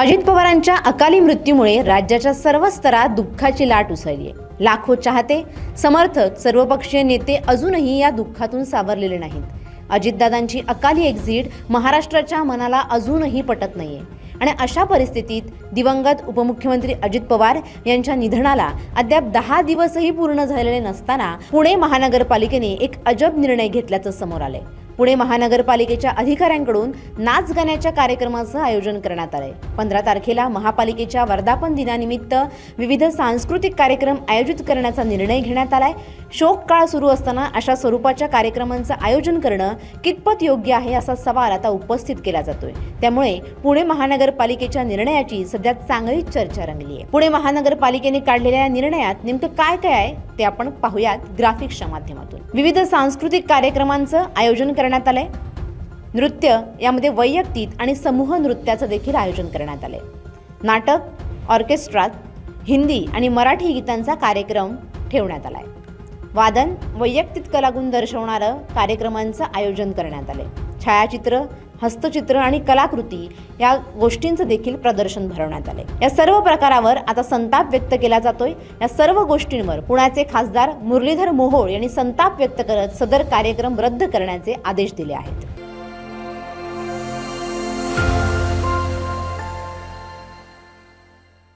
अजित पवारांच्या अकाली मृत्यूमुळे राज्याच्या सर्व स्तरात दुःखाची लाट उसळली आहे। लाखो चाहते, समर्थक, सर्वपक्षीय नेते अजूनही या दुःखातून सावरलेले नाहीत। अजितदादांची अकाली एक्झिट महाराष्ट्राच्या मनाला अजूनही पटत नाहीये आणि अशा परिस्थितीत दिवंगत उपमुख्यमंत्री अजित पवार यांच्या निधनाला अद्याप 10 दिवसही पूर्ण झालेले नसताना पुणे महानगरपालिकेने एक अजब निर्णय घेतल्याचं समोर आलंय। पुणे महानगरपालिकेच्या अधिकाऱ्यांकडून नाच गाण्याच्या कार्यक्रमाचं आयोजन करण्यात आलंय। 15 तारखेला महापालिकेच्या वर्धापन दिनानिमित्त विविध सांस्कृतिक कार्यक्रम आयोजित करण्याचा निर्णय घेण्यात आलाय। शोक काळ सुरू असताना अशा स्वरूपाच्या कार्यक्रमांचं आयोजन करणं कितपत योग्य आहे असा सवाल आता उपस्थित केला जातोय। त्यामुळे पुणे महानगरपालिकेच्या निर्णयाची सध्या चांगलीच चर्चा रंगली आहे। पुणे महानगरपालिकेने काढलेल्या निर्णयात नेमकं काय काय आहे ते आपण पाहूयात ग्राफिक्सच्या माध्यमातून। विविध सांस्कृतिक कार्यक्रमांचं आयोजन करण्यात आलंय। नृत्य यामध्ये वैयक्तिक आणि समूह नृत्याचं देखील आयोजन करण्यात आलंय। नाटक, ऑर्केस्ट्रा, हिंदी आणि मराठी गीतांचा कार्यक्रम ठेवण्यात आलाय। वादन, वैयक्तिक कलागुण दर्शवणारं कार्यक्रमांचं आयोजन करण्यात आलंय। छायाचित्र, हस्तचित्र आणि कलाकृती या गोष्टींचं देखील प्रदर्शन भरवण्यात आले। या सर्व प्रकारावर आता संताप व्यक्त केला जातोय। या सर्व गोष्टींवर पुण्याचे खासदार मुरलीधर मोहोळ यांनी संताप व्यक्त करत सदर कार्यक्रम रद्द करण्याचे आदेश दिले आहेत।